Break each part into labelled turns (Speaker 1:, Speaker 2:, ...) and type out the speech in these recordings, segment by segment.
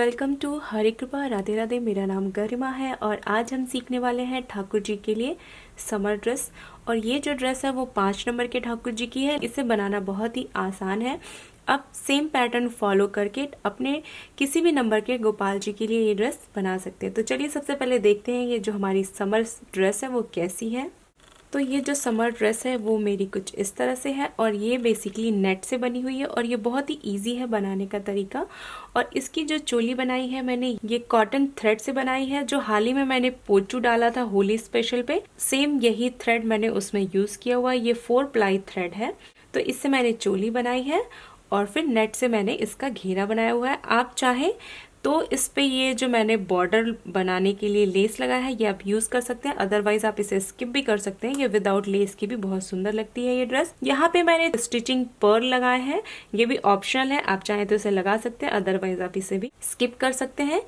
Speaker 1: Welcome to हरे कृपा राधे राधे। मेरा नाम गरिमा है और आज हम सीखने वाले हैं ठाकुर जी के लिए समर ड्रेस। और ये जो ड्रेस है वो 5 नंबर के ठाकुर जी की है। इसे बनाना बहुत ही आसान है। आप सेम पैटर्न फॉलो करके अपने किसी भी नंबर के गोपाल जी के लिए ये ड्रेस बना सकते हैं। तो चलिए सबसे पहले देखते हैं ये जो हमारी समर ड्रेस है वो कैसी है। तो ये जो समर ड्रेस है वो मेरी कुछ इस तरह से है और ये बेसिकली नेट से बनी हुई है और ये बहुत ही इजी है बनाने का तरीका। और इसकी जो चोली बनाई है मैंने ये कॉटन थ्रेड से बनाई है, जो हाल ही में मैंने पोचू डाला था होली स्पेशल पे। सेम यही थ्रेड मैंने उसमें यूज किया हुआ। ये 4 प्लाई थ्रेड है। तो इससे मैंने चोली बनाई है और फिर नेट से मैंने इसका घेरा बनाया हुआ है। आप चाहे तो इस पे ये जो मैंने बॉर्डर बनाने के लिए लेस लगाया है ये आप यूज कर सकते हैं, अदरवाइज आप इसे स्किप भी कर सकते हैं। ये विदाउट लेस की भी बहुत सुंदर लगती है ये ड्रेस। यहाँ पे मैंने स्टिचिंग पर्ल लगाए हैं, ये भी ऑप्शनल है, आप चाहे तो इसे लगा सकते हैं, अदरवाइज आप इसे भी स्किप कर सकते हैं।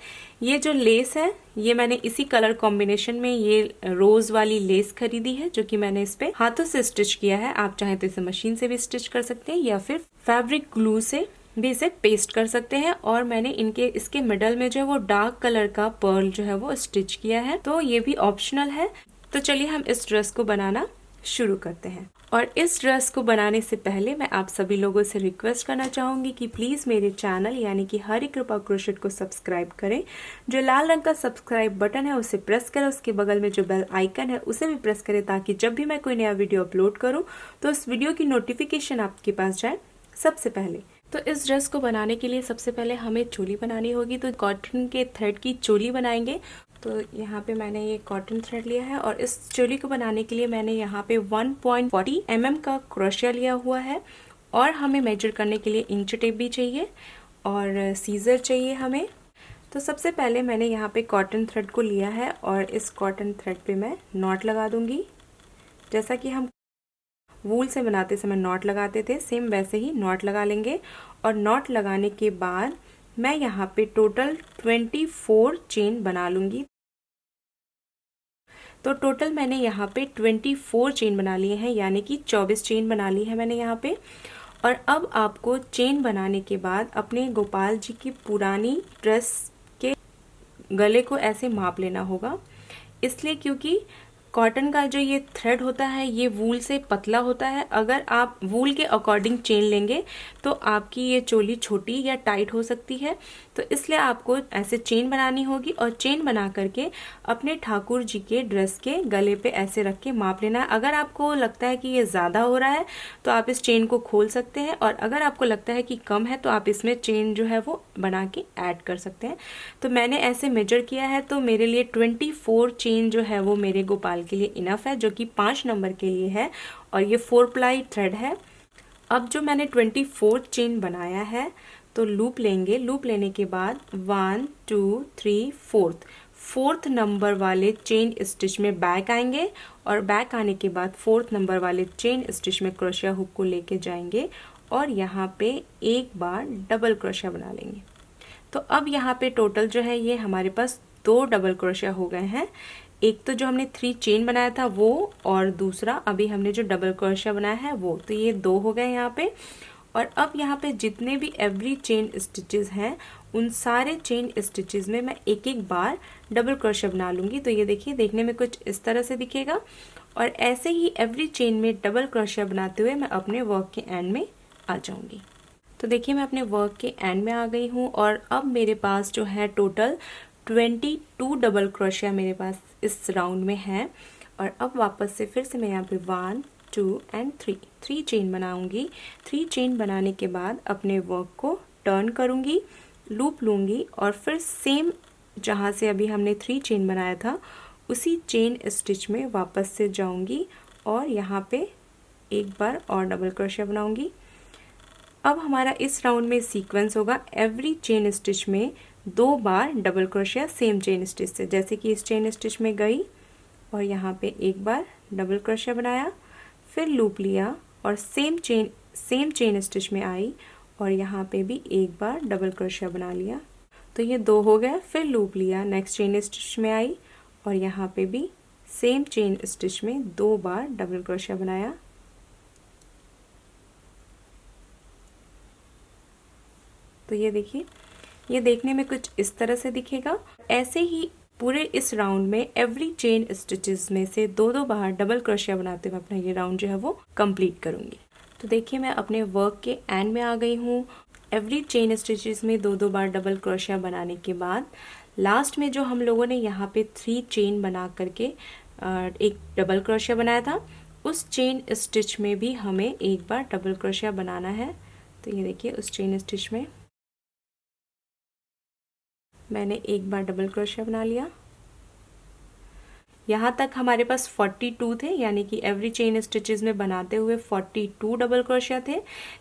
Speaker 1: ये जो लेस है ये मैंने इसी कलर कॉम्बिनेशन में ये रोज वाली लेस खरीदी है, जो कि मैंने इस पे हाथों से स्टिच किया है। आप चाहे तो इसे मशीन से भी स्टिच कर सकते हैं या फिर फैब्रिक ग्लू से भी इसे पेस्ट कर सकते हैं। और मैंने इसके मिडल में जो है वो डार्क कलर का पर्ल जो है वो स्टिच किया है, तो ये भी ऑप्शनल है। तो चलिए हम इस ड्रेस को बनाना शुरू करते हैं। और इस ड्रेस को बनाने से पहले मैं आप सभी लोगों से रिक्वेस्ट करना चाहूंगी कि प्लीज मेरे चैनल यानी कि हरी कृपा क्रोशेट को सब्सक्राइब करें। जो लाल रंग का सब्सक्राइब बटन है उसे प्रेस करें, उसके बगल में जो बेल आइकन है उसे भी प्रेस करें, ताकि जब भी मैं कोई नया वीडियो अपलोड करूं तो उस वीडियो की नोटिफिकेशन आपके पास जाए सबसे पहले। तो इस ड्रेस को बनाने के लिए सबसे पहले हमें चोली बनानी होगी। तो कॉटन के थ्रेड की चोली बनाएंगे। तो यहाँ पे मैंने ये कॉटन थ्रेड लिया है और इस चोली को बनाने के लिए मैंने यहाँ पे 1.40 mm का क्रोशिया लिया हुआ है। और हमें मेजर करने के लिए इंच टेप भी चाहिए और सीजर चाहिए हमें। तो सबसे पहले मैंने यहाँ पे कॉटन थ्रेड को लिया है और इस कॉटन थ्रेड पे मैं नॉट लगा दूंगी। जैसा कि हम वूल से बनाते समय नॉट लगाते थे, सेम वैसे ही नॉट लगा लेंगे। और नॉट लगाने के बाद मैं यहाँ पे टोटल 24 चेन बना लूंगी। तो टोटल मैंने यहाँ पे 24 चेन बना लिए हैं, यानी कि 24 चेन बना ली है मैंने यहाँ पे। और अब आपको चेन बनाने के बाद अपने गोपाल जी की पुरानी ड्रेस के गले को ऐसे माप लेना होगा। इसलिए क्योंकि कॉटन का जो ये थ्रेड होता है ये वूल से पतला होता है। अगर आप वूल के अकॉर्डिंग चेन लेंगे तो आपकी ये चोली छोटी या टाइट हो सकती है। तो इसलिए आपको ऐसे चेन बनानी होगी और चेन बना करके अपने ठाकुर जी के ड्रेस के गले पे ऐसे रख के माप लेना है। अगर आपको लगता है कि ये ज़्यादा हो रहा है तो आप इस चेन को खोल सकते हैं, और अगर आपको लगता है कि कम है तो आप इसमें चेन जो है वो बना के ऐड कर सकते हैं। तो मैंने ऐसे मेजर किया है, तो मेरे लिए 24 चेन जो है वो मेरे गोपाल के लिए इनफ है, जो कि 5 नंबर के लिए है। और ये 4 प्लाई थ्रेड है। अब जो मैंने 24 चेन बनाया है तो लूप लेंगे। लूप लेने के बाद 1 2 3 4th नंबर वाले चेन स्टिच में बैक आएंगे और बैक आने के बाद 4th नंबर वाले चेन स्टिच में क्रोशिया हुक को लेके जाएंगे और यहाँ पे एक बार डबल क्रोशिया बना लेंगे। तो अब यहाँ पे टोटल जो है ये हमारे पास 2 डबल क्रोशिया हो गए हैं। एक तो जो हमने 3 चेन बनाया था वो, और दूसरा अभी हमने जो डबल क्रोशिया बनाया है वो। तो ये 2 हो गए यहाँ पे। और अब यहाँ पे जितने भी एवरी चेन स्टिचेस हैं उन सारे चेन स्टिचेस में मैं एक एक बार डबल क्रोशिया बना लूँगी। तो ये देखिए, देखने में कुछ इस तरह से दिखेगा। और ऐसे ही एवरी चेन में डबल क्रोशिया बनाते हुए मैं अपने वर्क के एंड में आ जाऊँगी। तो देखिए मैं अपने वर्क के एंड में आ गई हूँ और अब मेरे पास जो है टोटल 22 डबल क्रोशिया मेरे पास इस राउंड में है। और अब वापस से फिर से मैं यहाँ पे 1 2 एंड 3 चेन बनाऊंगी। 3 चेन बनाने के बाद अपने वर्क को टर्न करूंगी, लूप लूंगी और फिर सेम जहाँ से अभी हमने 3 चेन बनाया था उसी चेन स्टिच में वापस से जाऊंगी और यहाँ पे एक बार और डबल क्रोशिया बनाऊंगी। अब हमारा इस राउंड में सीक्वेंस होगा, एवरी चेन स्टिच में 2 बार डबल क्रोशिया सेम चेन स्टिच से। जैसे कि इस चेन स्टिच में गई और यहाँ पे एक बार डबल क्रोशिया बनाया, फिर लूप लिया और सेम चेन स्टिच में आई और यहाँ पे भी एक बार डबल क्रोशिया बना लिया। तो ये 2 हो गया। फिर लूप लिया, नेक्स्ट चेन स्टिच में आई और यहाँ पे भी सेम चेन स्टिच में 2 बार डबल क्रोशिया बनाया। तो ये देखिए ये देखने में कुछ इस तरह से दिखेगा। ऐसे ही पूरे इस राउंड में एवरी चेन स्टिचेस में से दो बार डबल क्रोशिया बनाते हुए अपना ये राउंड जो है वो कंप्लीट करूंगी। तो देखिए मैं अपने वर्क के एंड में आ गई हूँ। एवरी चेन स्टिचेस में दो बार डबल क्रोशिया बनाने के बाद लास्ट में जो हम लोगों ने यहाँ पे 3 चेन बना करके एक डबल क्रोशिया बनाया था, उस चेन स्टिच में भी हमें एक बार डबल क्रोशिया बनाना है। तो ये देखिए उस चेन स्टिच में मैंने एक बार डबल क्रोशिया बना लिया। यहाँ तक हमारे पास 42 थे, यानी कि एवरी चेन स्टिचेस में बनाते हुए 42 डबल क्रोशिया थे।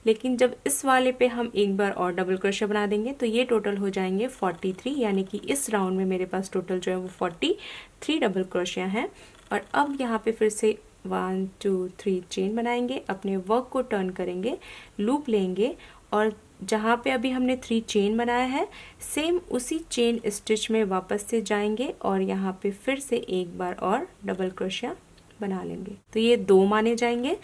Speaker 1: लेकिन जब इस वाले पे हम एक बार और डबल क्रोशिया बना देंगे तो ये टोटल हो जाएंगे 43, यानी कि इस राउंड में मेरे पास टोटल जो है वो 43 डबल क्रोशिया हैं। और अब यहाँ पे फिर से 1 2 3 चेन बनाएंगे, अपने वर्क को टर्न करेंगे, लूप लेंगे और जहाँ पे अभी हमने 3 चेन बनाया है सेम उसी चेन स्टिच में वापस से जाएंगे और यहाँ पे फिर से एक बार और डबल क्रोशिया बना लेंगे। तो ये 2 माने जाएंगे।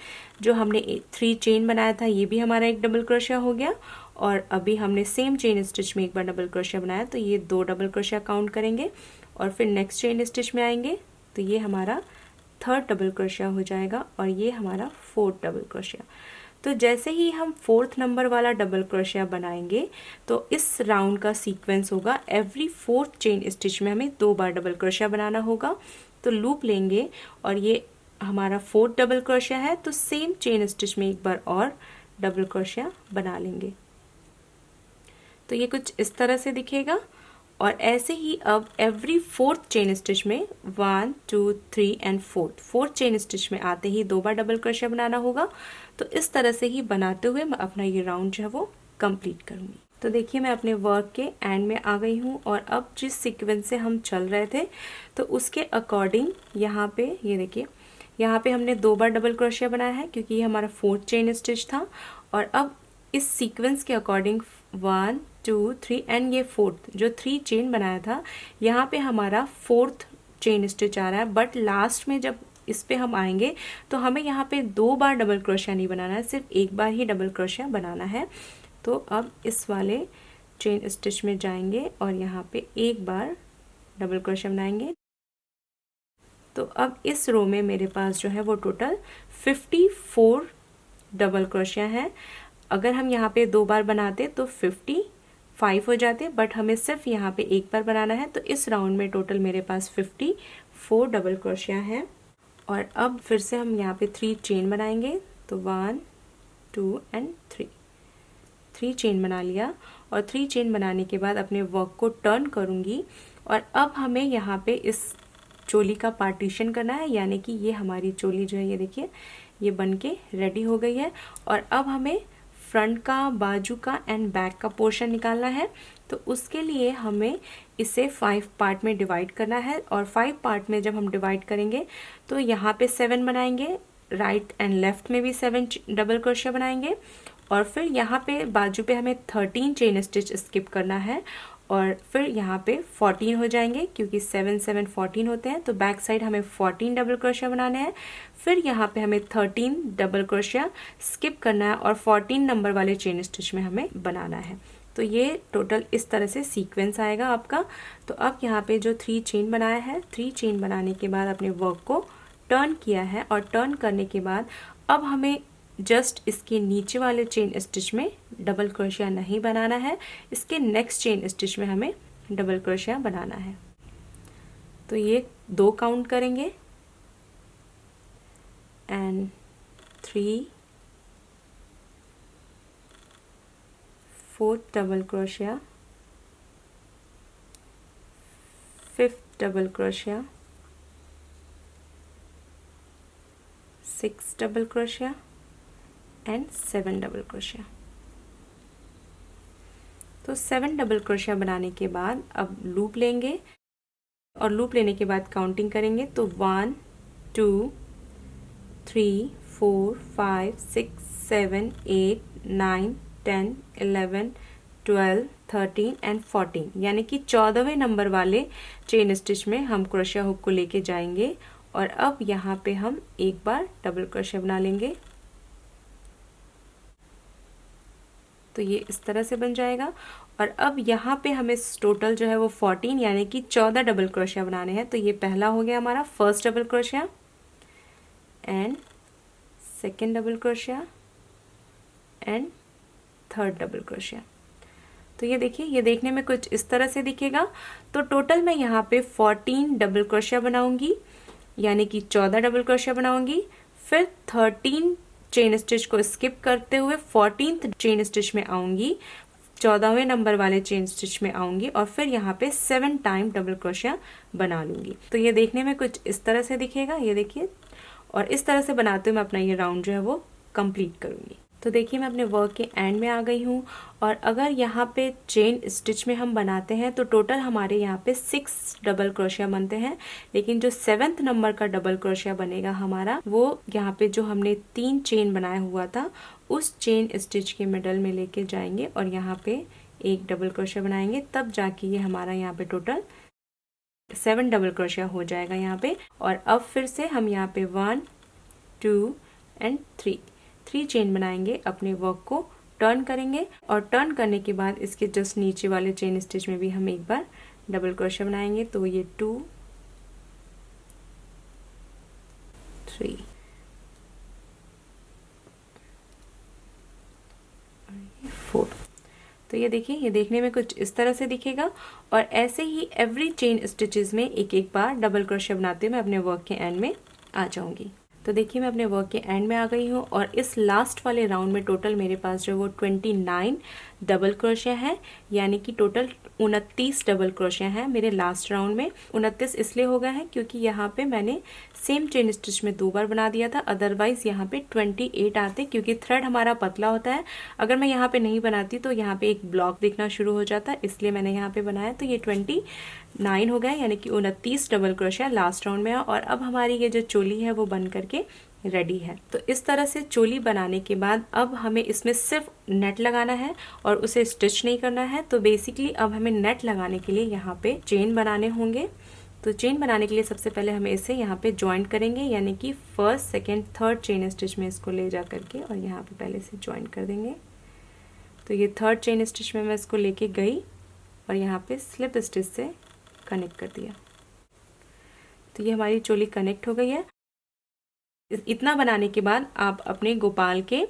Speaker 1: जो हमने 3 चेन बनाया था ये भी हमारा एक डबल क्रोशिया हो गया और अभी हमने सेम चेन स्टिच में एक बार डबल क्रोशिया बनाया तो ये 2 डबल क्रोशिया काउंट करेंगे और फिर नेक्स्ट चेन स्टिच में आएंगे तो ये हमारा 3rd डबल क्रोशिया हो जाएगा और ये हमारा 4th डबल क्रोशिया। तो जैसे ही हम 4th नंबर वाला डबल क्रोशिया बनाएंगे तो इस राउंड का सीक्वेंस होगा एवरी 4th चेन स्टिच में हमें 2 बार डबल क्रोशिया बनाना होगा। तो लूप लेंगे और ये हमारा 4th डबल क्रोशिया है तो सेम चेन स्टिच में एक बार और डबल क्रोशिया बना लेंगे। तो ये कुछ इस तरह से दिखेगा और ऐसे ही अब एवरी 4th चेन स्टिच में 1 2 3 एंड 4th चेन स्टिच में आते ही 2 बार डबल क्रोशिया बनाना होगा। तो इस तरह से ही बनाते हुए मैं अपना ये राउंड जो है वो कंप्लीट करूँगी। तो देखिए मैं अपने वर्क के एंड में आ गई हूँ और अब जिस सीक्वेंस से हम चल रहे थे तो उसके अकॉर्डिंग यहाँ पे ये देखिए यहाँ पे हमने 2 बार डबल क्रोशिया बनाया है क्योंकि ये हमारा 4th चेन स्टिच था। और अब इस सीक्वेंस के अकॉर्डिंग 1 2 3 एंड ये 4th जो 3 चेन बनाया था यहाँ पे हमारा 4th चेन स्टिच आ रहा है। बट लास्ट में जब इस पे हम आएंगे तो हमें यहाँ पे 2 बार डबल क्रोशिया नहीं बनाना है, सिर्फ एक बार ही डबल क्रोशिया बनाना है। तो अब इस वाले चेन स्टिच में जाएंगे और यहाँ पे एक बार डबल क्रोशिया बनाएंगे। तो अब इस रो में मेरे पास जो है वो टोटल 54 डबल क्रोशिया है। अगर हम यहाँ पे 2 बार बनाते तो 55 हो जाते, बट हमें सिर्फ यहाँ पे एक बार बनाना है। तो इस राउंड में टोटल मेरे पास 54 डबल क्रोशिया है। और अब फिर से हम यहाँ पे 3 चेन बनाएंगे तो 1 2 एंड 3 चेन बना लिया। और 3 चेन बनाने के बाद अपने वर्क को टर्न करूँगी और अब हमें यहाँ पे इस चोली का पार्टीशन करना है, यानी कि ये हमारी चोली जो है ये देखिए ये बन के रेडी हो गई है। और अब हमें फ्रंट का, बाजू का एंड बैक का पोर्शन निकालना है। तो उसके लिए हमें इसे 5 पार्ट में डिवाइड करना है और 5 पार्ट में जब हम डिवाइड करेंगे तो यहाँ पे 7 बनाएंगे, राइट एंड लेफ्ट में भी 7 डबल क्रोशिया बनाएंगे और फिर यहाँ पे बाजू पे हमें 13 चेन स्टिच स्किप करना है और फिर यहाँ पे 14 हो जाएंगे क्योंकि 7 7 14 होते हैं। तो बैक साइड हमें 14 डबल क्रोशिया बनाने हैं। फिर यहाँ पे हमें 13 डबल क्रोशिया स्किप करना है और 14 नंबर वाले चेन स्टिच में हमें बनाना है। तो ये टोटल इस तरह से सीक्वेंस आएगा आपका। तो अब यहाँ पे जो 3 चेन बनाया है, 3 चेन बनाने के बाद अपने वर्क को टर्न किया है और टर्न करने के बाद अब हमें जस्ट इसके नीचे वाले चेन स्टिच में डबल क्रोशिया नहीं बनाना है, इसके नेक्स्ट चेन स्टिच में हमें डबल क्रोशिया बनाना है। तो ये 2 काउंट करेंगे and 3 4th double crochet, 5th double crochet, 6 double crochet and 7 double crochet. तो 7 डबल क्रोशिया बनाने के बाद अब लूप लेंगे और लूप लेने के बाद काउंटिंग करेंगे। तो 1 2 3 4 5 6 7 8 9 10 11 12 13 एंड 14, यानी कि 14वें नंबर वाले चेन स्टिच में हम क्रोशिया हुक को लेके जाएंगे और अब यहाँ पे हम एक बार डबल क्रोशिया बना लेंगे। तो ये इस तरह से बन जाएगा। और अब यहाँ पे हमें टोटल जो है वो 14 यानी कि 14 डबल क्रोशिया बनाने हैं। तो ये पहला हो गया हमारा first double crochet and second double crochet and third double crochet. तो ये देखिए, ये देखने में कुछ इस तरह से दिखेगा। तो टोटल मैं यहाँ पे 14 डबल क्रोशिया बनाऊंगी यानी कि 14 डबल क्रोशिया बनाऊंगी। फिर 13 चेन स्टिच को स्किप करते हुए 14th चेन स्टिच में आऊंगी, 14वें नंबर वाले चेन स्टिच में आऊंगी और फिर यहाँ पे 7 टाइम डबल क्रोशिया बना लूंगी। तो ये देखने में कुछ इस तरह से दिखेगा, ये देखिए। और इस तरह से बनाते हुए मैं अपना ये राउंड जो है वो कंप्लीट करूंगी। तो देखिए मैं अपने वर्क के एंड में आ गई हूँ। और अगर यहाँ पे चेन स्टिच में हम बनाते हैं तो टोटल हमारे यहाँ पे 6 डबल क्रोशिया बनते हैं, लेकिन जो 7th नंबर का डबल क्रोशिया बनेगा हमारा, वो यहाँ पे जो हमने 3 चेन बनाया हुआ था उस चेन स्टिच के मिडल में लेके जाएंगे और यहाँ पे एक डबल क्रोशिया बनाएंगे, तब जाके ये हमारा यहाँ पे टोटल 7 डबल क्रोशिया हो जाएगा यहाँ पे। और अब फिर से हम यहाँ पे 1 2 एंड 3 चेन बनाएंगे, अपने वर्क को टर्न करेंगे और टर्न करने के बाद इसके जस्ट नीचे वाले चेन स्टिच में भी हम एक बार डबल क्रोशिया बनाएंगे। तो ये 2 3 4। तो ये देखिए, ये देखने में कुछ इस तरह से दिखेगा। और ऐसे ही एवरी चेन स्टिचेस में एक एक बार डबल क्रोशिया बनाते हुए मैं अपने वर्क के एंड में आ जाऊंगी। तो देखिए मैं अपने वर्क के एंड में आ गई हूँ और इस लास्ट वाले राउंड में टोटल मेरे पास जो वो 29 डबल क्रोशिया है, यानी कि टोटल 29 डबल क्रोशिया है मेरे लास्ट राउंड में। 29 इसलिए हो गया है क्योंकि यहाँ पे मैंने सेम चेन स्टिच में 2 बार बना दिया था, अदरवाइज यहाँ पे 28 आते, क्योंकि थ्रेड हमारा पतला होता है। अगर मैं यहाँ पे नहीं बनाती तो यहाँ पे एक ब्लॉक दिखना शुरू हो जाता, इसलिए मैंने यहाँ पे बनाया। तो ये 29 हो गया, यानी कि 29 डबल क्रोशिया लास्ट राउंड में। और अब हमारी ये जो चोली है वो बन करके रेडी है। तो इस तरह से चोली बनाने के बाद अब हमें इसमें सिर्फ नेट लगाना है और उसे स्टिच नहीं करना है। तो बेसिकली अब हमें नेट लगाने के लिए यहाँ पे चेन बनाने होंगे। तो चेन बनाने के लिए सबसे पहले हमें इसे यहाँ पे ज्वाइंट करेंगे, यानी कि first second third chain stitch में इसको ले जा करके और यहाँ पे पहले से ज्वाइंट कर देंगे। तो ये थर्ड चेन स्टिच में मैं इसको लेके गई और यहाँ पे स्लिप स्टिच से कनेक्ट कर दिया। तो ये हमारी चोली कनेक्ट हो गई है। इतना बनाने के बाद आप अपने गोपाल के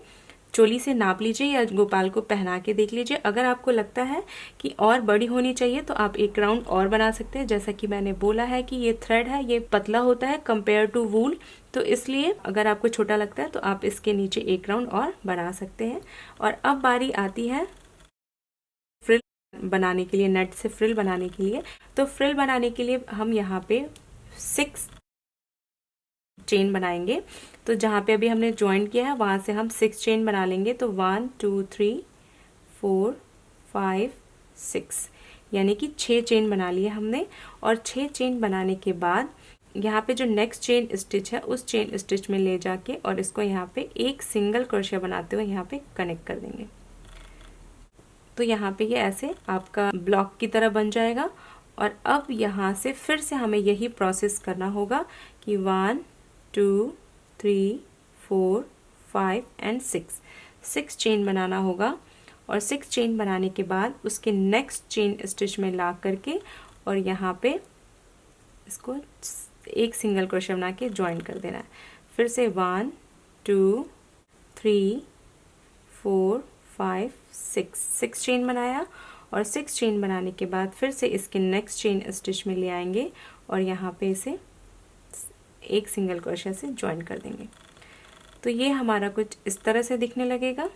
Speaker 1: चोली से नाप लीजिए या गोपाल को पहना के देख लीजिए। अगर आपको लगता है कि और बड़ी होनी चाहिए तो आप एक राउंड और बना सकते हैं। जैसा कि मैंने बोला है कि ये थ्रेड है, ये पतला होता है कंपेयर टू वूल, तो इसलिए अगर आपको छोटा लगता है तो आप इसके नीचे एक राउंड और बना सकते हैं। और अब बारी आती है फ्रिल बनाने के लिए, नेट से फ्रिल बनाने के लिए। तो फ्रिल बनाने के लिए हम यहाँ पे 6 चेन बनाएंगे। तो जहाँ पे अभी हमने ज्वाइन किया है वहाँ से हम 6 चेन बना लेंगे। तो 1 2 3 4 5 6, यानी कि 6 चेन बना लिए हमने। और 6 चेन बनाने के बाद यहाँ पे जो नेक्स्ट चेन स्टिच है उस चेन स्टिच में ले जाके और इसको यहाँ पे एक सिंगल क्रोशिया बनाते हुए यहाँ पे कनेक्ट कर देंगे। तो यहाँ पे ये ऐसे आपका ब्लॉक की तरह बन जाएगा। और अब यहाँ से फिर से हमें यही प्रोसेस करना होगा कि 1 2 3 4 5 एंड 6 चेन बनाना होगा। और 6 चेन बनाने के बाद उसके नेक्स्ट चेन स्टिच में ला करके और यहाँ पे इसको एक सिंगल क्रोशिया बना के ज्वाइन कर देना है। फिर से 1 2 3 4 5 6 चेन बनाया और 6 चेन बनाने के बाद फिर से इसके नेक्स्ट चेन स्टिच में ले आएंगे और यहाँ पे इसे एक सिंगल क्रोशिया से ज्वाइन कर देंगे। तो ये हमारा कुछ इस तरह से दिखने लगेगा।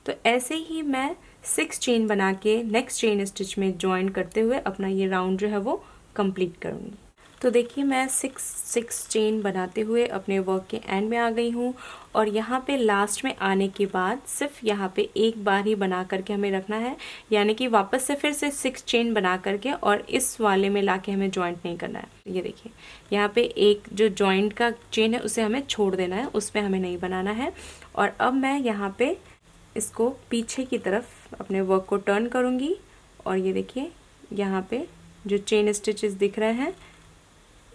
Speaker 1: तो ऐसे ही मैं 6 चेन बना के नेक्स्ट चेन स्टिच में ज्वाइन करते हुए अपना ये राउंड जो है वो कंप्लीट करूँगी। तो देखिए मैं 6 चेन बनाते हुए अपने वर्क के एंड में आ गई हूँ। और यहाँ पे लास्ट में आने के बाद सिर्फ यहाँ पे एक बार ही बना करके हमें रखना है, यानी कि वापस से फिर से 6 चेन बना करके और इस वाले में लाके हमें जॉइंट नहीं करना है। ये देखिए यहाँ पे एक जो जॉइंट का चेन है उसे हमें छोड़ देना है, उसमें हमें नहीं बनाना है। और अब मैं यहाँ पे इसको पीछे की तरफ अपने वर्क को टर्न करूँगी और ये देखिए यहाँ पे जो चेन स्टिचेस दिख रहे हैं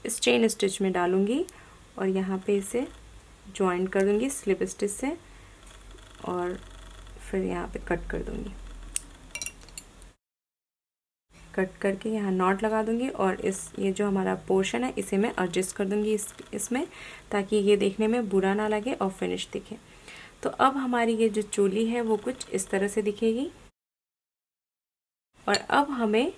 Speaker 1: इस चेन स्टिच में डालूंगी और यहाँ पे इसे ज्वाइन कर दूंगी स्लिप स्टिच से। और फिर यहाँ पे कट कर दूँगी, कट करके यहाँ नॉट लगा दूँगी और ये जो हमारा पोर्शन है इसे मैं एडजस्ट कर दूँगी इसमें, ताकि ये देखने में बुरा ना लगे और फिनिश दिखे। तो अब हमारी ये जो चोली है वो कुछ इस तरह से दिखेगी। और अब हमें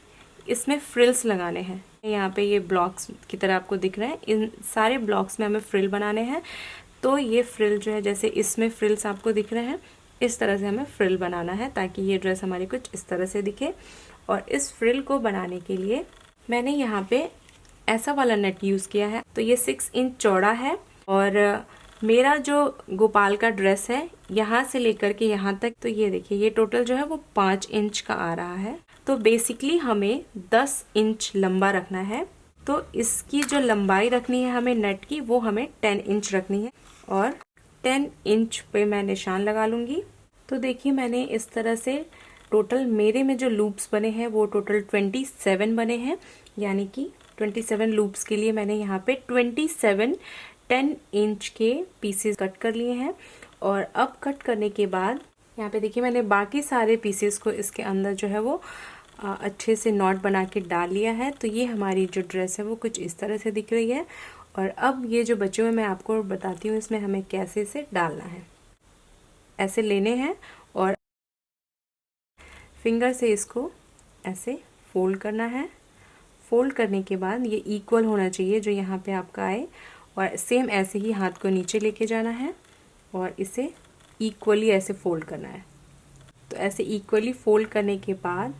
Speaker 1: इसमें फ्रिल्स लगाने हैं। यहाँ पे ये ब्लॉक्स की तरह आपको दिख रहे हैं, इन सारे ब्लॉक्स में हमें फ्रिल बनाने हैं। तो ये फ्रिल जो है, जैसे इसमें फ्रिल्स आपको दिख रहे हैं, इस तरह से हमें फ्रिल बनाना है ताकि ये ड्रेस हमारी कुछ इस तरह से दिखे। और इस फ्रिल को बनाने के लिए मैंने यहाँ पे ऐसा वाला नेट यूज़ किया है। तो ये 6 इंच चौड़ा है और मेरा जो गोपाल का ड्रेस है यहाँ से लेकर के यहाँ तक, तो ये देखिए ये टोटल जो है वो 5 इंच का आ रहा है। तो बेसिकली हमें 10 इंच लंबा रखना है। तो इसकी जो लंबाई रखनी है हमें नेट की, वो हमें 10 इंच रखनी है और 10 इंच पे मैं निशान लगा लूँगी। तो देखिए मैंने इस तरह से टोटल मेरे में जो लूप्स बने हैं वो टोटल 27 बने हैं, यानी कि 27 लूप्स के लिए मैंने यहाँ पे 27 10 इंच के पीसेस कट कर लिए हैं। और अब कट करने के बाद यहाँ पे देखिए मैंने बाकी सारे पीसेस को इसके अंदर जो है वो अच्छे से नॉट बना के डाल लिया है। तो ये हमारी जो ड्रेस है वो कुछ इस तरह से दिख रही है। और अब ये जो बचे हुए मैं आपको बताती हूँ इसमें हमें कैसे इसे डालना है। ऐसे लेने हैं और फिंगर से इसको ऐसे फोल्ड करना है। फोल्ड करने के बाद ये इक्वल होना चाहिए जो यहाँ पे आपका आए, और सेम ऐसे ही हाथ को नीचे लेके जाना है और इसे इक्वली ऐसे फोल्ड करना है। तो ऐसे इक्वली फोल्ड करने के बाद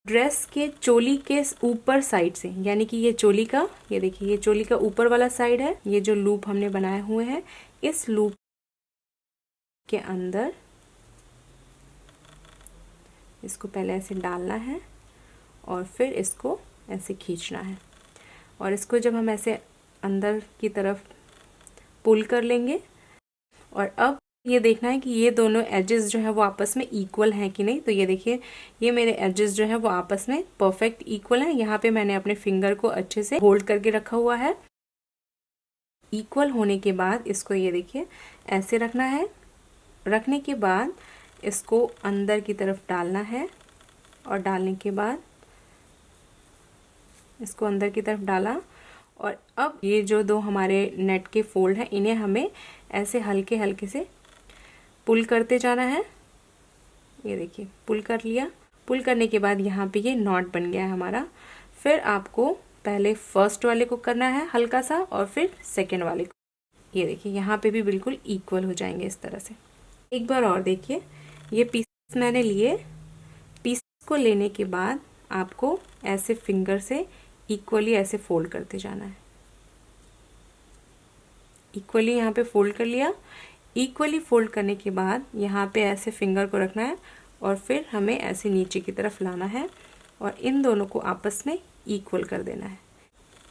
Speaker 1: ड्रेस के चोली के ऊपर साइड से, यानी कि ये चोली का, ये देखिए ये चोली का ऊपर वाला साइड है, ये जो लूप हमने बनाए हुए हैं इस लूप के अंदर इसको पहले ऐसे डालना है और फिर इसको ऐसे खींचना है। और इसको जब हम ऐसे अंदर की तरफ पुल कर लेंगे, और अब ये देखना है कि ये दोनों एजेस जो है वो आपस में इक्वल हैं कि नहीं। तो ये देखिए ये मेरे एजेस जो है वो आपस में परफेक्ट इक्वल हैं। यहाँ पे मैंने अपने फिंगर को अच्छे से होल्ड करके रखा हुआ है। इक्वल होने के बाद इसको ये देखिए ऐसे रखना है। रखने के बाद इसको अंदर की तरफ डालना है और डालने के बाद इसको अंदर की तरफ डाला। और अब ये जो दो हमारे नेट के फोल्ड हैं इन्हें हमें ऐसे हल्के हल्के से पुल करते जाना है। ये देखिए पुल कर लिया। पुल करने के बाद यहाँ पे ये नॉट बन गया है हमारा। फिर आपको पहले फर्स्ट वाले को करना है हल्का सा और फिर सेकेंड वाले को। ये देखिए यहाँ पे भी बिल्कुल इक्वल हो जाएंगे इस तरह से। एक बार और देखिए, ये पीस मैंने लिए। पीस को लेने के बाद आपको ऐसे फिंगर से इक्वली ऐसे फोल्ड करते जाना है। इक्वली यहाँ पे फोल्ड कर लिया। इक्वली फोल्ड करने के बाद यहाँ पे ऐसे फिंगर को रखना है और फिर हमें ऐसे नीचे की तरफ लाना है और इन दोनों को आपस में इक्वल कर देना है।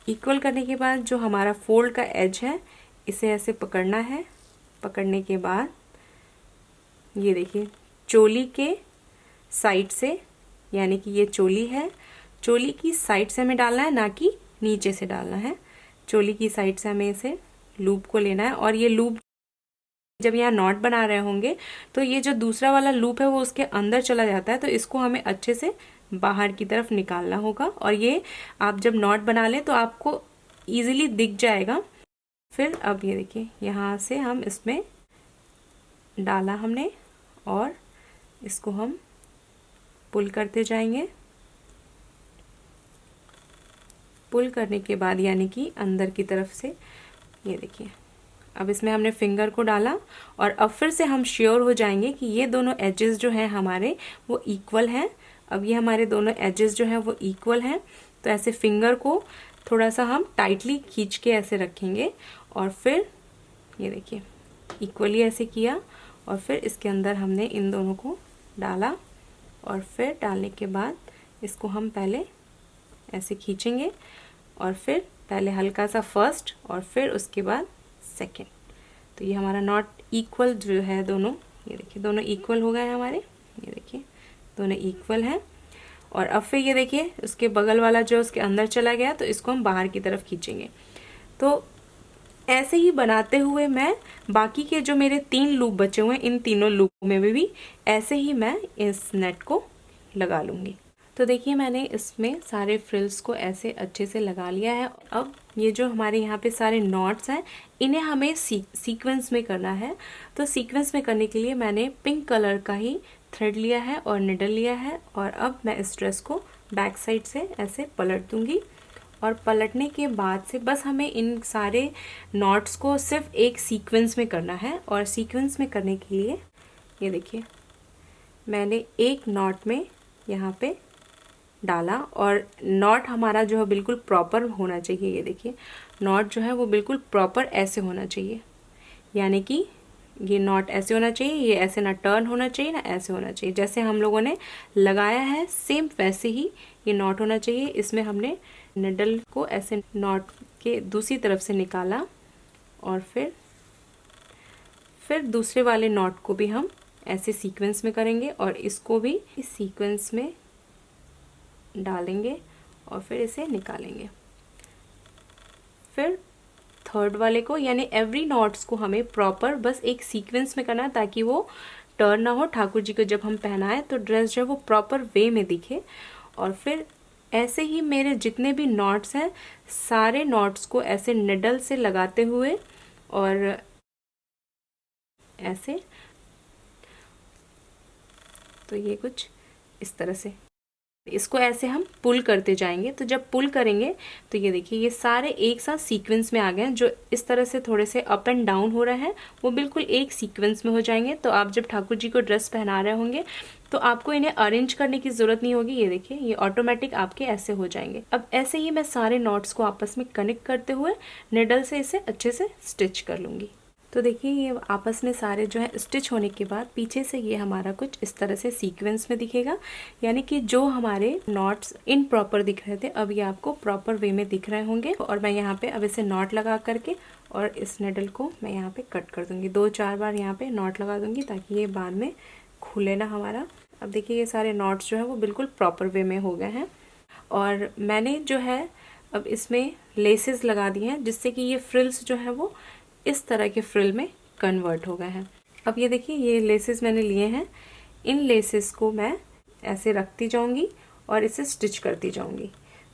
Speaker 1: इक्वल करने के बाद जो हमारा फोल्ड का एज है इसे ऐसे पकड़ना है। पकड़ने के बाद ये देखिए चोली के साइड से, यानी कि ये चोली है, चोली की साइड से हमें डालना है, ना कि नीचे से डालना है। चोली की साइड से हमें इसे लूप को लेना है। और ये लूप जब यहाँ नॉट बना रहे होंगे तो ये जो दूसरा वाला लूप है वो उसके अंदर चला जाता है, तो इसको हमें अच्छे से बाहर की तरफ निकालना होगा। और ये आप जब नॉट बना लें तो आपको ईजिली दिख जाएगा। फिर अब ये देखिए यहाँ से हम इसमें डाला हमने और इसको हम पुल करते जाएंगे। पुल करने के बाद यानी कि अंदर की तरफ से ये देखिए अब इसमें हमने फिंगर को डाला और अब फिर से हम श्योर हो जाएंगे कि ये दोनों एजेस जो हैं हमारे वो इक्वल हैं। अब ये हमारे दोनों एजेस जो हैं वो इक्वल हैं, तो ऐसे फिंगर को थोड़ा सा हम टाइटली खींच के ऐसे रखेंगे और फिर ये देखिए इक्वली ऐसे किया और फिर इसके अंदर हमने इन दोनों को डाला और फिर डालने के बाद इसको हम पहले ऐसे खींचेंगे और फिर पहले हल्का सा फर्स्ट और फिर उसके बाद सेकेंड। तो ये हमारा नॉट इक्वल जो है दोनों, ये देखिए दोनों इक्वल हो गए हैं हमारे। ये देखिए दोनों इक्वल हैं। और अब फिर ये देखिए उसके बगल वाला जो उसके अंदर चला गया तो इसको हम बाहर की तरफ खींचेंगे। तो ऐसे ही बनाते हुए मैं बाकी के जो मेरे 3 लूप बचे हुए हैं, इन तीनों लूप में भी ऐसे ही मैं इस नेट को लगा लूँगी। तो देखिए मैंने इसमें सारे फ्रिल्स को ऐसे अच्छे से लगा लिया है। अब ये जो हमारे यहाँ पे सारे नॉट्स हैं, इन्हें हमें सीक्वेंस में करना है। तो सीक्वेंस में करने के लिए मैंने पिंक कलर का ही थ्रेड लिया है और निडल लिया है। और अब मैं इस ड्रेस को बैक साइड से ऐसे पलट दूँगी और पलटने के बाद से बस हमें इन सारे नॉट्स को सिर्फ एक सीक्वेंस में करना है। और सीक्वेंस में करने के लिए ये देखिए मैंने एक नॉट में यहाँ पे डाला और नॉट हमारा जो है बिल्कुल प्रॉपर होना चाहिए। ये देखिए नॉट जो है वो बिल्कुल प्रॉपर ऐसे होना चाहिए, यानी कि ये नॉट ऐसे होना चाहिए, ये ऐसे ना टर्न होना चाहिए ना ऐसे होना चाहिए। जैसे हम लोगों ने लगाया है सेम वैसे ही ये नॉट होना चाहिए। इसमें हमने निडल को ऐसे नॉट के दूसरी तरफ से निकाला और फिर दूसरे वाले नॉट को भी हम ऐसे सीक्वेंस में करेंगे और इसको भी इस सीक्वेंस में डालेंगे और फिर इसे निकालेंगे। फिर थर्ड वाले को, यानी एवरी नॉट्स को हमें प्रॉपर बस एक सीक्वेंस में करना है ताकि वो टर्न ना हो। ठाकुर जी को जब हम पहनाएं तो ड्रेस जो है वो प्रॉपर वे में दिखे। और फिर ऐसे ही मेरे जितने भी नॉट्स हैं सारे नॉट्स को ऐसे निडल से लगाते हुए और ऐसे, तो ये कुछ इस तरह से इसको ऐसे हम पुल करते जाएंगे। तो जब पुल करेंगे तो ये देखिए ये सारे एक साथ सीक्वेंस में आ गए हैं। जो इस तरह से थोड़े से अप एंड डाउन हो रहे हैं वो बिल्कुल एक सीक्वेंस में हो जाएंगे। तो आप जब ठाकुर जी को ड्रेस पहना रहे होंगे तो आपको इन्हें अरेंज करने की जरूरत नहीं होगी। ये देखिए ये ऑटोमेटिक आपके ऐसे हो जाएंगे। अब ऐसे ही मैं सारे नॉट्स को आपस में कनेक्ट करते हुए निडल से इसे अच्छे से स्टिच कर लूंगी। तो देखिए ये आपस में सारे जो है स्टिच होने के बाद पीछे से ये हमारा कुछ इस तरह से सीक्वेंस में दिखेगा, यानी कि जो हमारे नॉट्स इनप्रॉपर दिख रहे थे अब ये आपको प्रॉपर वे में दिख रहे होंगे। और मैं यहाँ पे अब इसे नॉट लगा करके और इस निडल को मैं यहाँ पे कट कर दूंगी। 2-4 बार यहाँ पे नॉट लगा दूंगी ताकि ये बाद में खुले ना हमारा। अब देखिए ये सारे नॉट्स जो है वो बिल्कुल प्रॉपर वे में हो गए हैं। और मैंने जो है अब इसमें लेसेस लगा दिए हैं जिससे कि ये फ्रिल्स जो है वो इस तरह के फ्रिल में कन्वर्ट हो गए हैं। अब ये देखिए ये लेसेस मैंने लिए हैं, इन लेसेस को मैं ऐसे रखती जाऊंगी और इसे स्टिच करती जाऊंगी।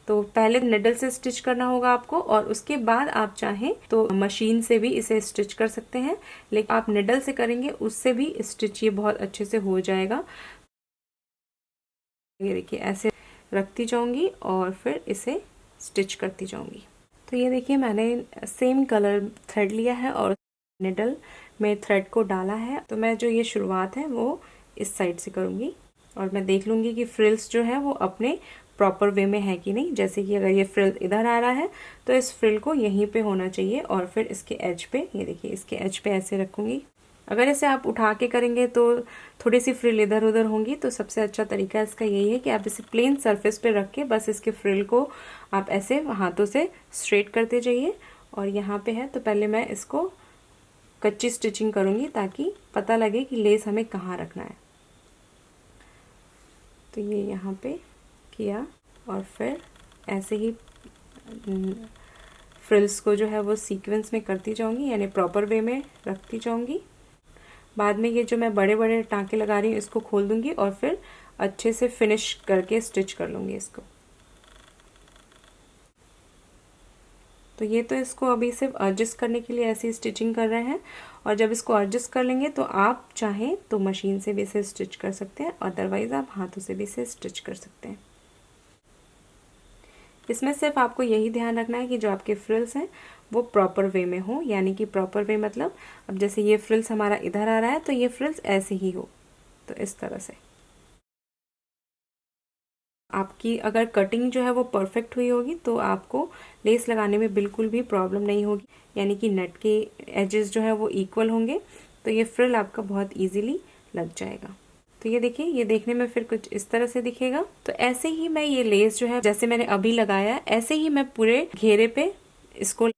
Speaker 1: तो पहले निडल से स्टिच करना होगा आपको और उसके बाद आप चाहें तो मशीन से भी इसे स्टिच कर सकते हैं, लेकिन आप निडल से करेंगे उससे भी स्टिच ये बहुत अच्छे से हो जाएगा। ये देखिए ऐसे रखती जाऊंगी और फिर इसे स्टिच करती जाऊंगी। तो ये देखिए मैंने सेम कलर थ्रेड लिया है और निडल में थ्रेड को डाला है। तो मैं जो ये शुरुआत है वो इस साइड से करूँगी और मैं देख लूँगी कि फ्रिल्स जो है वो अपने प्रॉपर वे में है कि नहीं। जैसे कि अगर ये फ्रिल इधर आ रहा है तो इस फ्रिल को यहीं पे होना चाहिए और फिर इसके एज पे, ये देखिए इसके एज पे ऐसे रखूँगी। अगर इसे आप उठा के करेंगे तो थोड़ी सी फ्रिल इधर उधर होंगी, तो सबसे अच्छा तरीका इसका यही है कि आप इसे प्लेन सरफेस पे रख के बस इसके फ्रिल को आप ऐसे हाथों से स्ट्रेट करते जाइए। और यहाँ पे है तो पहले मैं इसको कच्ची स्टिचिंग करूँगी ताकि पता लगे कि लेस हमें कहाँ रखना है। तो ये यहाँ पे किया और फिर ऐसे ही फ्रिल्स को जो है वो सीक्वेंस में करती जाऊँगी, यानी प्रॉपर वे में रखती जाऊँगी। बाद में ये जो मैं बड़े बड़े टाँके लगा रही हूँ इसको खोल दूंगी और फिर अच्छे से फिनिश करके स्टिच कर लूँगी इसको। तो ये तो इसको अभी सिर्फ एडजस्ट करने के लिए ऐसी स्टिचिंग कर रहे हैं और जब इसको एडजस्ट कर लेंगे तो आप चाहें तो मशीन से भी इसे स्टिच कर सकते हैं, अदरवाइज आप हाथों से भी इसे स्टिच कर सकते हैं। इसमें सिर्फ आपको यही ध्यान रखना है कि जो आपके फ्रिल्स हैं वो प्रॉपर वे में हो, यानी कि प्रॉपर वे मतलब अब जैसे ये फ्रिल्स हमारा इधर आ रहा है तो ये फ्रिल्स ऐसे ही हो, तो इस तरह से। आपकी अगर कटिंग जो है वो परफेक्ट हुई होगी तो आपको लेस लगाने में बिल्कुल भी प्रॉब्लम नहीं होगी, यानी कि नेट के एजेस जो है वो इक्वल होंगे तो ये फ्रिल आपका बहुत ईजीली लग जाएगा। तो ये देखिए ये देखने में फिर कुछ इस तरह से दिखेगा। तो ऐसे ही मैं ये लेस जो है जैसे मैंने अभी लगाया ऐसे ही मैं पूरे घेरे पे इसको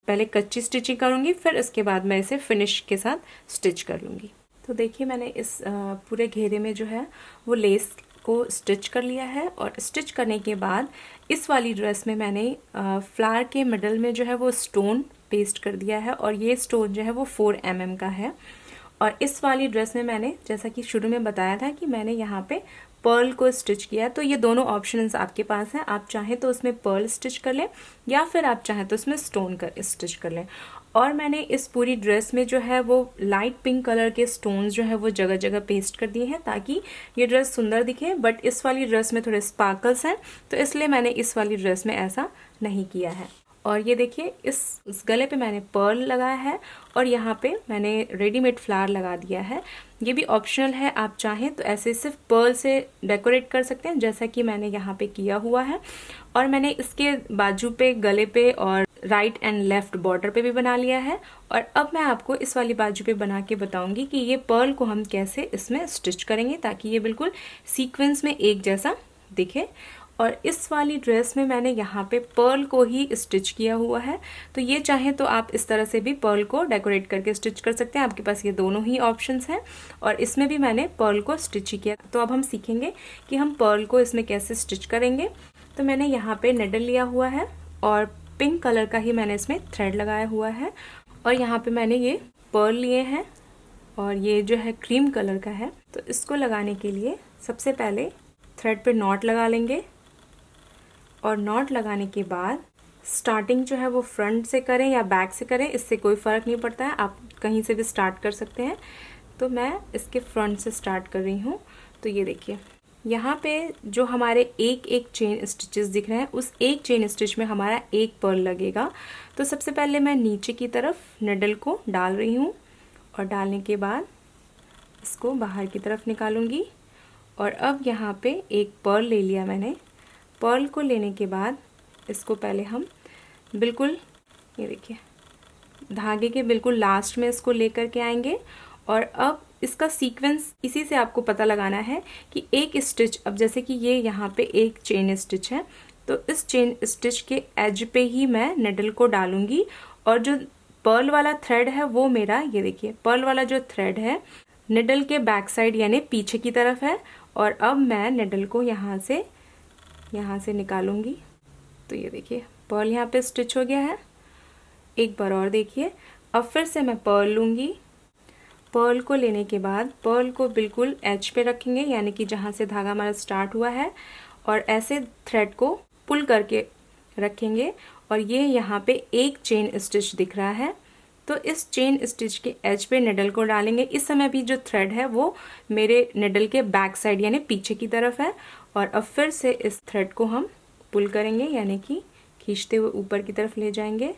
Speaker 1: पहले कच्ची स्टिचिंग करूंगी, फिर इसके बाद मैं इसे फिनिश के साथ स्टिच कर लूंगी। तो देखिए मैंने इस पूरे घेरे में जो है वो लेस को स्टिच कर लिया है और स्टिच करने के बाद इस वाली ड्रेस में मैंने फ्लावर के मिडल में जो है वो स्टोन पेस्ट कर दिया है और ये स्टोन जो है वो 4 mm का है। और इस वाली ड्रेस में मैंने जैसा कि शुरू में बताया था कि मैंने यहाँ पे पर्ल को स्टिच किया है। तो ये दोनों ऑप्शंस आपके पास हैं, आप चाहें तो उसमें पर्ल स्टिच कर लें या फिर आप चाहें तो उसमें स्टोन कर स्टिच कर लें। और मैंने इस पूरी ड्रेस में जो है वो लाइट पिंक कलर के स्टोन्स जो है वो जगह जगह पेस्ट कर दिए हैं ताकि ये ड्रेस सुंदर दिखे। बट इस वाली ड्रेस में थोड़े स्पार्कल्स हैं तो इसलिए मैंने इस वाली ड्रेस में ऐसा नहीं किया है। और ये देखिए इस गले पे मैंने पर्ल लगाया है और यहाँ पे मैंने रेडीमेड फ्लावर लगा दिया है। ये भी ऑप्शनल है, आप चाहें तो ऐसे सिर्फ पर्ल से डेकोरेट कर सकते हैं जैसा कि मैंने यहाँ पे किया हुआ है। और मैंने इसके बाजू पे, गले पे और राइट एंड लेफ्ट बॉर्डर पे भी बना लिया है। और अब मैं आपको इस वाली बाजू पे बना के बताऊंगी कि ये पर्ल को हम कैसे इसमें स्टिच करेंगे ताकि ये बिल्कुल सीक्वेंस में एक जैसा दिखे। और इस वाली ड्रेस में मैंने यहाँ पे पर्ल को ही स्टिच किया हुआ है। तो ये चाहें तो आप इस तरह से भी पर्ल को डेकोरेट करके स्टिच कर सकते हैं, आपके पास ये दोनों ही ऑप्शंस हैं। और इसमें भी मैंने पर्ल को स्टिच ही किया। तो अब हम सीखेंगे कि हम पर्ल को इसमें कैसे स्टिच करेंगे। तो मैंने यहाँ पे नेडल लिया हुआ है और पिंक कलर का ही मैंने इसमें थ्रेड लगाया हुआ है। और यहाँ पे मैंने ये पर्ल लिए हैं और ये जो है क्रीम कलर का है। तो इसको लगाने के लिए सबसे पहले थ्रेड पे नॉट लगा लेंगे और नॉट लगाने के बाद स्टार्टिंग जो है वो फ्रंट से करें या बैक से करें, इससे कोई फ़र्क नहीं पड़ता है, आप कहीं से भी स्टार्ट कर सकते हैं। तो मैं इसके फ्रंट से स्टार्ट कर रही हूँ। तो ये देखिए यहाँ पे जो हमारे एक एक चेन स्टिचेस दिख रहे हैं उस एक चेन स्टिच में हमारा एक पर्ल लगेगा। तो सबसे पहले मैं नीचे की तरफ निडल को डाल रही हूँ और डालने के बाद इसको बाहर की तरफ निकालूंगी। और अब यहाँ पे एक पर्ल ले लिया मैंने। पर्ल को लेने के बाद इसको पहले हम बिल्कुल, ये देखिए, धागे के बिल्कुल लास्ट में इसको लेकर के आएंगे। और अब इसका सीक्वेंस इसी से आपको पता लगाना है कि एक स्टिच, अब जैसे कि ये यहाँ पे एक चेन स्टिच है तो इस चेन स्टिच के एज पे ही मैं निडल को डालूंगी। और जो पर्ल वाला थ्रेड है वो मेरा, ये देखिए, पर्ल वाला जो थ्रेड है निडल के बैक साइड यानी पीछे की तरफ है। और अब मैं निडल को यहाँ से निकालूंगी। तो ये देखिए पर्ल यहाँ पे स्टिच हो गया है। एक बार और देखिए, अब फिर से मैं पर्ल लूँगी। पर्ल को लेने के बाद पर्ल को बिल्कुल एज पे रखेंगे यानी कि जहाँ से धागा हमारा स्टार्ट हुआ है और ऐसे थ्रेड को पुल करके रखेंगे। और ये यहाँ पे एक चेन स्टिच दिख रहा है तो इस चेन स्टिच के एज पे निडल को डालेंगे। इस समय भी जो थ्रेड है वो मेरे निडल के बैक साइड यानी पीछे की तरफ है। और अब फिर से इस थ्रेड को हम पुल करेंगे यानी कि खींचते हुए ऊपर की तरफ ले जाएंगे।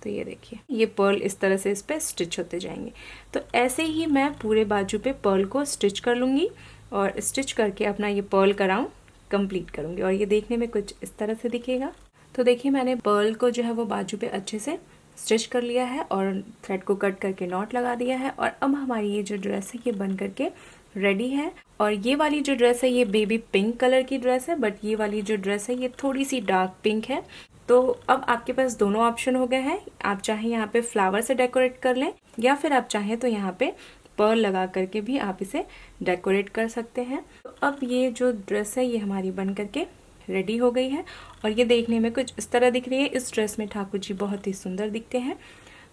Speaker 1: तो ये देखिए ये पर्ल इस तरह से इस पे स्टिच होते जाएंगे। तो ऐसे ही मैं पूरे बाजू पे पर्ल को स्टिच कर लूँगी और स्टिच करके अपना ये पर्ल का राउंड कंप्लीट करूँगी। और ये देखने में कुछ इस तरह से दिखेगा। तो देखिए मैंने पर्ल को जो है वो बाजू पे अच्छे से स्टिच कर लिया है और थ्रेड को कट करके नॉट लगा दिया है। और अब हमारी ये जो ड्रेस है ये बन करके रेडी है। और ये वाली जो ड्रेस है ये बेबी पिंक कलर की ड्रेस है, बट ये वाली जो ड्रेस है ये थोड़ी सी डार्क पिंक है। तो अब आपके पास दोनों ऑप्शन हो गए हैं, आप चाहें यहाँ पे फ्लावर से डेकोरेट कर लें या फिर आप चाहें तो यहाँ पे पर्ल लगा करके भी आप इसे डेकोरेट कर सकते हैं। तो अब ये जो ड्रेस है ये हमारी बन करके रेडी हो गई है और ये देखने में कुछ इस तरह दिख रही है। इस ड्रेस में ठाकुर जी बहुत ही सुंदर दिखते हैं।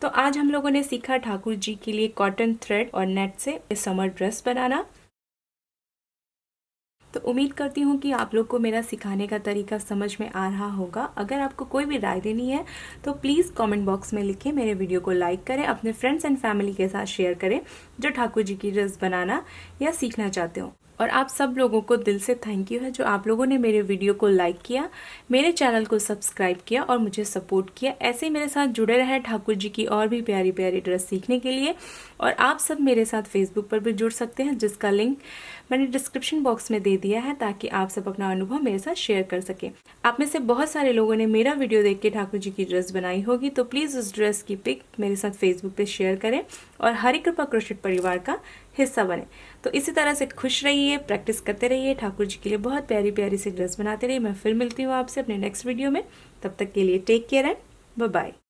Speaker 1: तो आज हम लोगों ने सीखा ठाकुर जी के लिए कॉटन थ्रेड और नेट से समर ड्रेस बनाना। तो उम्मीद करती हूँ कि आप लोग को मेरा सिखाने का तरीका समझ में आ रहा होगा। अगर आपको कोई भी राय देनी है तो प्लीज़ कमेंट बॉक्स में लिखें, मेरे वीडियो को लाइक करें, अपने फ्रेंड्स एंड फैमिली के साथ शेयर करें जो ठाकुर जी की ड्रेस बनाना या सीखना चाहते हो। और आप सब लोगों को दिल से थैंक यू है जो आप लोगों ने मेरे वीडियो को लाइक किया, मेरे चैनल को सब्सक्राइब किया और मुझे सपोर्ट किया। ऐसे ही मेरे साथ जुड़े रहे ठाकुर जी की और भी प्यारी प्यारी ड्रेस सीखने के लिए। और आप सब मेरे साथ फेसबुक पर भी जुड़ सकते हैं जिसका लिंक मैंने डिस्क्रिप्शन बॉक्स में दे दिया है ताकि आप सब अपना अनुभव मेरे साथ शेयर कर सकें। आप में से बहुत सारे लोगों ने मेरा वीडियो देख के ठाकुर जी की ड्रेस बनाई होगी, तो प्लीज़ उस ड्रेस की पिक मेरे साथ फेसबुक पे शेयर करें और हरी कृपा क्रोशेट परिवार का हिस्सा बने। तो इसी तरह से खुश रहिए, प्रैक्टिस करते रहिए, ठाकुर जी के लिए बहुत प्यारी प्यारी सी ड्रेस बनाते रहिए। मैं फिर मिलती हूँ आपसे अपने नेक्स्ट वीडियो में। तब तक के लिए take care and bye bye.